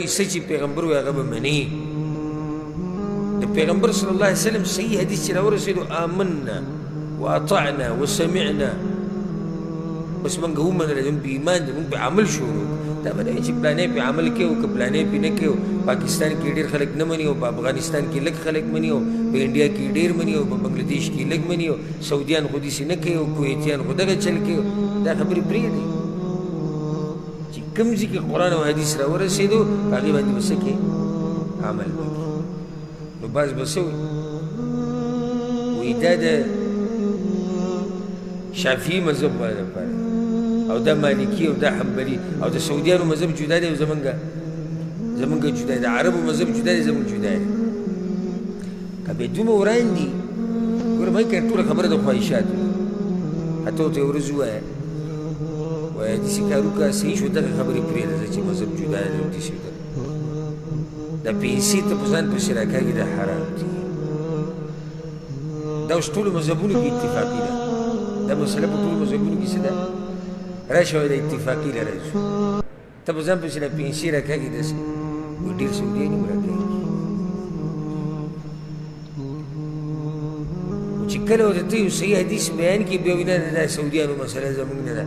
سچی پیغمبر و هغه به مني د پیغمبر صلی الله علیه وسلم صحیح حدیث چې راورسېدو آمنا واطعنا وسمعنا بس موږ ومنله زموږ په ایمان دی موږ په عمل شروع دا به نه وي چې پلانی پې عمل کوي او که پلانی پې نه کوي پاکستان کې ډېر خلک نه مني او په افغانستان کې لږ خلک مني او په انډیا کې ډېر مني او په بنګلادیش کې لږ مني او سعودیان خو داسې نه کوي او کویتیان خو دغه چل کوي دا خبرې پرېږدئ چې کوم ځای کې قرآن او حدیث راورسېدو په هغې باندې به څه کوي عمل به کوي نو بعض به څه وایي دا د شافعي مذهب والا لپاره او دا مالکی او دا حنبلي او د سعودیانو مذهب جدا دی او زمونږ جدا دی د عربو مذهب جدا دی زمونږ جدا دی که بیا دومره وران دي ګوره مه کنه ټوله خبره د خواهشاتو حتی ورته یو ورځ ووایه وایه داسې کار وکړه صحیح شو دغه خبرې پرېږده چې مذهب جدا دی او داسې دا پیسې ته په ځان پسې راکاږي دا حرام دي دا اوس ټولو مذهبونو کې اتفاقي ده دا مسله په ټولو مذهبونو کې څه ده راشه وایي د اتفاقي لره شو ته په ځان پسې دا پیسې راکاږي داسې وایي ډېر سعودیان هم راکاږي چې کله ورته ته یو صحیح حدیث بیان کړي بیا وایي نه دا سعودیانو مسله زموږ نه ده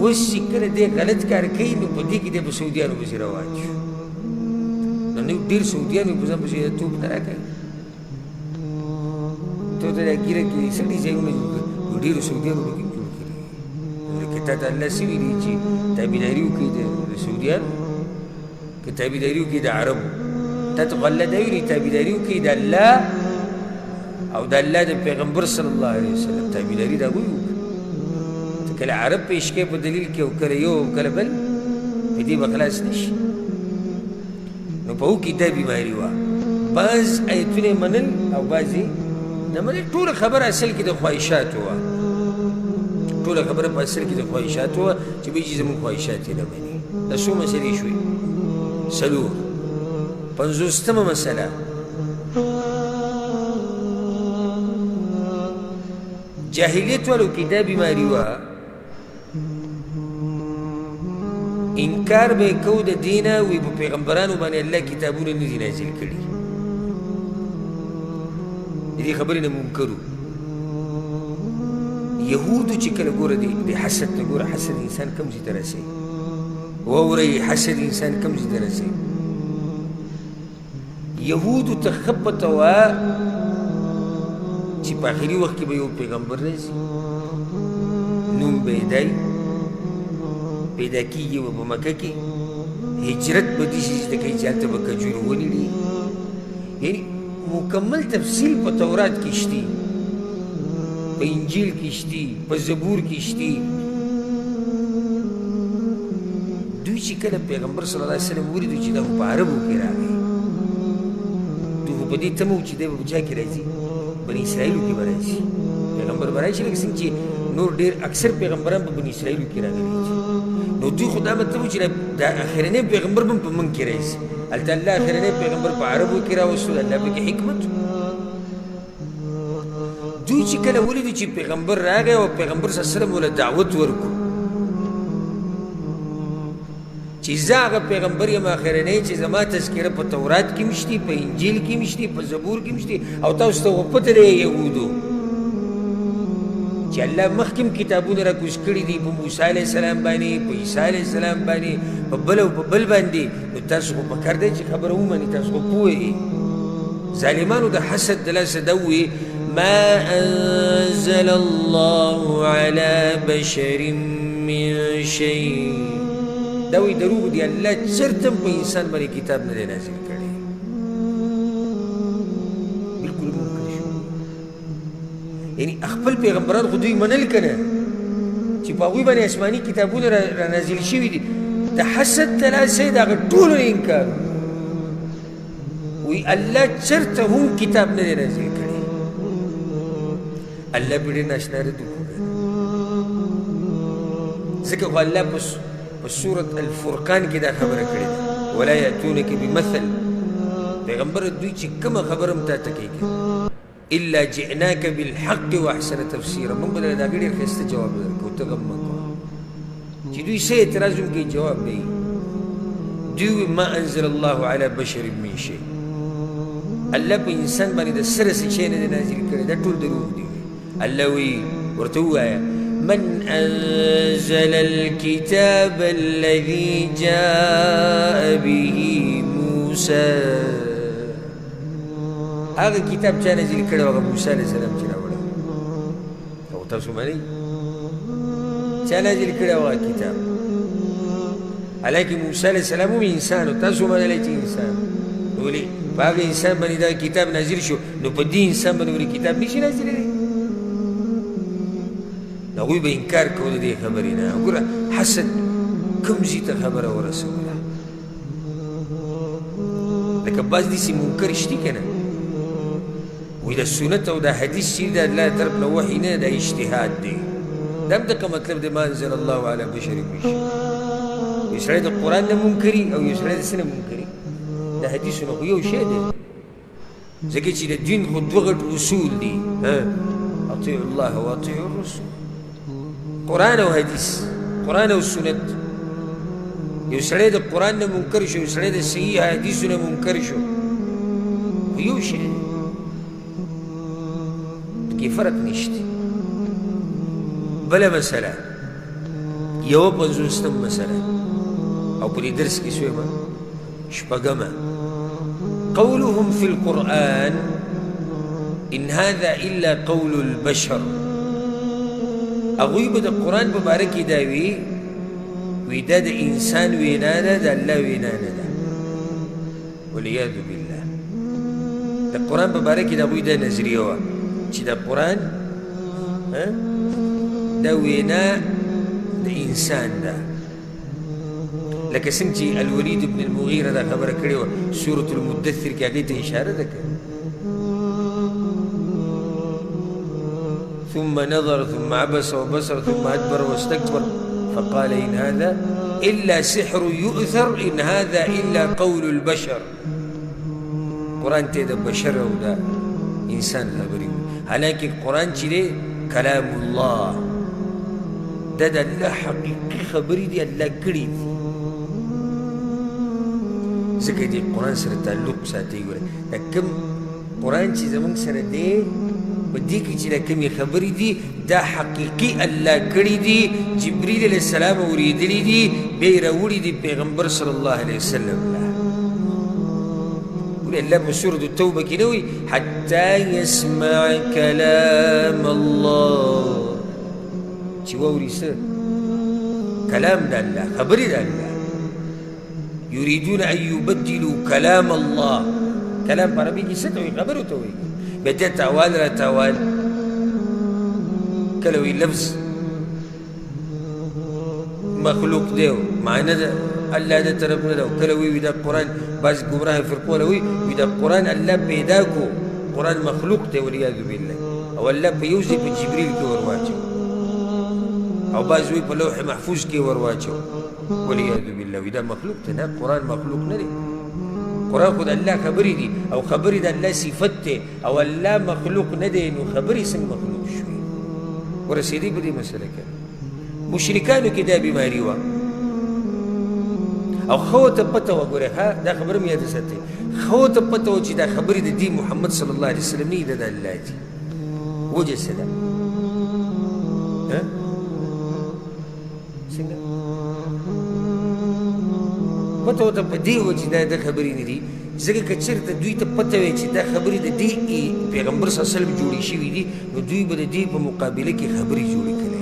اوس چې کله دی غلط کار کوي نو په دې کې دی په سعودیانو پسې روان شو نو ډېر سعودیان په ځان پسې توپ نه راکوي ته ورته دا ګیره کې سړي ځایونه جوړ کړي ډېرو سعودیانو پکې جوړ کړي لکه تا ته الله څه ویلي چې تابعداري وکړي د سعودیانو که تابعداري وکړي د عربو تا ته خو الله دا ویلي تابعداري وکړي د الله او د الله د پیغمبر صلی الله علیه وسلم تابعداري د هغوی وکړي ته کله عرب پیش کوې په دلیل کې او کله یو او کله بل په دې به خلاص نه شي نو په هغو کې دا بیماري وه بعض ایتونه منل او بعضې نه منل ټوله خبره اصل کې د خواهشاتو وه ټوله خبره په اصل کې د خواهشاتو وه چې بهجي زموږ خواهشات یې نه مني دا څو مسلې شوې څلور پنځوسمه مسله جاهلیت والو کې دا بیماري وه انکار به کو د دینه وی په پیغمبرانو باندې الله کتابونه نه دي نازل کړي دې خبرې نه منکرو یهودو چې کله ګوره د حسد ته ګوره حسد انسان کم ځای ته رسوي واورئ حسد انسان کم ځای ته رسوي یهودو ته ښه پته وه چې په آخري وخت کې به یو پیغمبر راځي نوم به یې دی پیدا کېږي و په مکه کې هجرت به داسې زده کوي چې هلته به کجورې ونې ډېري یعنې مکمل تفصیل په تورات کې شتي په انجیل کې شتي په زبور کې شتي دوی چې کله پیغمبر صلی الله علیه وسلم ولیدو چې دا خو په عربو کې راغی دوی خو په دې تمه و چې دی به په چا کې راځي بني اسرائیلو کې به راځي پیغمبر به راشي لکه څنګه چې نور ډېر اکثر پیغمبران په بني اسرائیلو کې راغلي دي نو دوی خو دا مطلب و چې دا اخرنی پیغمبر به په موږ کې راشي هلته الله اخرنی پیغمبر په عربو کې راوستو د الله پکې حکمت دوی چې کله ولیدو چې پیغمبر راغی او پیغمبر صلی الله علیه وسلم وله دعوت ورکړو چې زه هغه پیغمبر یم اخرنی چې زما تذکره په تورات کې هم شتي په انجیل کې هم شتي په زبور کې هم شتي او تاسو ته پته دی یهودو چې الله مخکې کتابونه راکوز کړي دي په موسی علیه السلام باندې په عیسی علیه السلام باندې په بل او په بل باندې نو تاسو خو پکار دی چې خبره ومنئ تاسو خو پوهئ ظالمانو د حسد د لاسه دا ووایي ما انزل الله على بشر من شيء دا وایي دروغ دي الله چېرته هم په انسان باندې کتاب نه دی نازل کړی بلکل منکر شو یعنی خپل پیغمبران خو دوی منل که نه چې په هغوی باندې آسماني کتابونه را نازل شوي دي د حسد د لاسه یې د هغه ټولو نه انکار وایي الله چېرته هم کتاب نه دی نازل کړی الله پې ډېر ناشنا رد وکړو ځکه خو الله په سورت الفرقان کې دا خبره کړې ده ولا یأتونک بمثل پیغمبر دوی چې کومه خبره هم تا ته کوي الا جئناک بالحق واحسن تفسیرا موږ به درته ډېر ښایسته جواب درکړو ته غم مه کوه چې دوی څه اعتراض هم کوي جواب نه وي دوی ما انزل الله على بشر من شيء الله په انسان باندې د سره څه شی نه دی نازل کړی دا ټول دروغ دي الله وی ورته ووایه من انزل الكتاب الذي جاء به موسى هغه کتاب چا نازل کړی هغه موسی علیه السلام چې راوړی او تاسو منئ چا نازل کړی هغه کتاب حالانکه موسی علیه السلام هم انسان و تاسو منلی چې انسان ولې په هغه انسان باندې دا کتاب نازل شو نو په دې انسان باندې ولې کتاب نشي نازلېدی نو هغوی به انکار کوو د دې خبرې نه وګوره حسد کوم ځای ته خبره ورسوله لکه بعض داسې منکر شتي که نه وایي د سنت او د حدیث چې د الله طرف نه وحي نه دا اجتهاد دی دا هم دغه مطلب دی ما انزل الله على بشر من شيء یو سړی د قرآن نه منکري او یو سړی د څه نه منکري د حدیثونه خو یو شی دی ځکه چې د دین خو دوه غټ اصول دي اطیعوا الله واطیعوا الرسول قرآن او حدیث قرآن او سنت یو سړی د قرآن نه منکر شو یو سړی د صحیح حدیثو نه منکر شو خو یو شی دی کې فرق نشته بله مسله یوه پنځوسم مسله او په دې درس کې شویمه شپږمه قولهم في القرآن إن هذا إلا قول البشر هغوی به د قرآن په باره کې دا وی دا د انسان وینا ده د الله وینا نه ده والعیاذ بالله د قرآن په باره کې د هغوی دا نظریه وه چې د قرآن دا وینا د انسان ده لکه څنګه چې الولید ابن المغیره دا خبره کړې وه سورة المدثر کې هغې ته اشاره ده که ثم نظر ثم عبس وبصر ثم أدبر واستكبر فقال إن هذا إلا سحر يؤثر إن هذا إلا قول البشر قرآن ته د بشر او د انسان خبرې حالانکه قرآن چې دی کلام الله دا د الله حقیقي خبرې دي الله کړي دي ځکه دې قرآن سره تعلق ساتي ګوره دا کوم قرآن چې زموږ سره دی په دې کې چې دا کومې خبرې دي دا حقیقي الله کړي دي جبریل علیه السلام اورېدلي دي بیا یې راوړي دي پیغمبر صلی الله علیه وسلم له ولې الله په سورة التوبه کې نه وایي حتی یسمع کلام الله چې واوري څه کلام د الله خبرې د الله يريدون أن يبدلوا كلام الله كلام په عربي کې څه ته وایي خبرو ته وایي بیا دې تاوال را تاوال کله وایي لفظ مخلوق دی معنی ده الله د طرف نه ده کله وایي دا قرآن بعض ګمراه فرقو له وایي دا قرآن الله پیدا کو قرآن مخلوق دی والعیاذ بالله او الله په یو ځای په جبریل کې ور واچو او بعض وایي په لوح محفوظ کې ور واچو والعیاذ بالله دا مخلوق ته نه قرآن مخلوق نه دی قرآن خو د الله خبرې دي او خبرې د الله صفت دی او الله مخلوق نه دی نو خبرې څنګه مخلوق شوي ورسېدی په دې مسله کې مشرکانو کې دا بیماري وه او خو ته پته وه ګورې ها دا خبره مې یاده ساتئ خو ته پته وه چې دا خبرې د دې محمد صلی الله علیه وسلم نه دي د الله دي وجه څه ده څنګه پته ورته په دې وه چې دا د خبرې نه دي ځکه که چېرته دوی ته پته وی چې دا خبرې د دې پیغمبر صلی الله علیه وسلم جوړې شوي دي نو دوی به د دې په مقابله کې خبرې جوړې کړې وي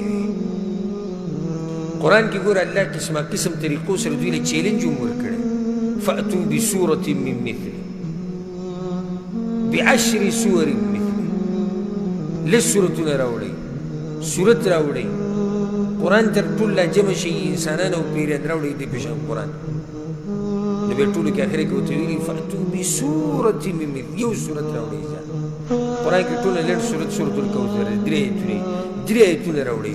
قرآن کې ګوره الله قسمه قسم طریقو سره دوی له چیلنج هم ورکړی فأتوا بسورة من مثله بعشر سور مثله لس سورتونه راوړئ سورت راوړئ قرآن تر ټول لا جمع شي انسانان او پیریان راوړي دې په شان قرآن نو بیا ټولو کې اخر کې ورته ویلي فأتوا بسورة من مثله یو سورت راوړئ قرآن کې ټوله لنډ سورت سورة الکوثر درې آیتونه راوړئ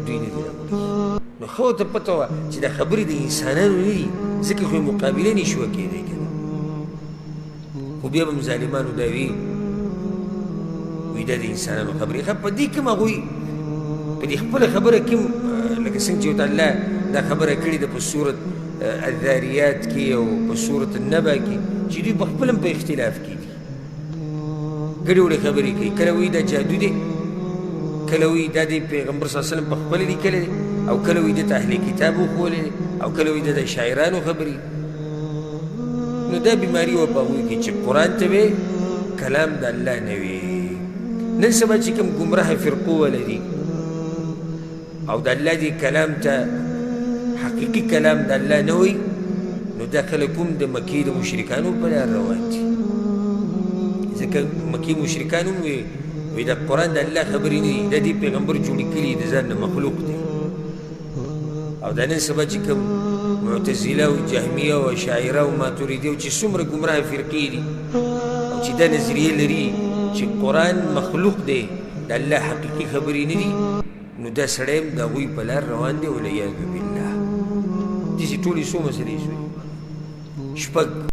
دوی نه دي راوړي نو خو ته پته وه چې دا خبرې د انسانانو نه دي ځکه خو یې مقابله نه شوه کېدی که نه خو بیا به هم ظالمانو دا وي دا د انسانانو خبرې په دې کوم هغوی په دې خپله خبره کې لکه څنګه چې ورته الله دا خبره کړې ده په سورت الذاریات کې او په سورة النبأ کې چې دوی په خپل هم په اختلاف کې دي ګډې وړې خبرې کوي کله وایي دا جادو دی کله وایي دا د پیغمبر صلی الله علیه وسلم په خپله لیکلی دی او کله وایي دته اهل کتاب وښولی دی او کله وایي د شاعرانو خبرې نو دا بیماري وه په هغوی کې چې قرآن ته به کلام د الله نه وي نن سبا چې کوم ګمراه فرقو ولري او د الله دې کلام ته حقیقي کلام د الله نه وي نو دا خلک هم د مکې د مشرکانو په لار روان دي ځکه مکې مشرکان هم وي د قرآن د الله خبرې نه دي دا دې پیغمبر جوړې کړي د ځان نه مخلوق دی او دا نن سبا چې کوم معتزله او جهمیه او اشاعره او ماتوریدي او چې څومره ګمراه فرقې دي او چې دا نظریې لري چې قرآن مخلوق دی د الله حقیقي خبرې نه دي نو دا سړی هم د هغوی په لار روان دی والعیاذ بالله داسې ټولې څو مسلې شوې شپږ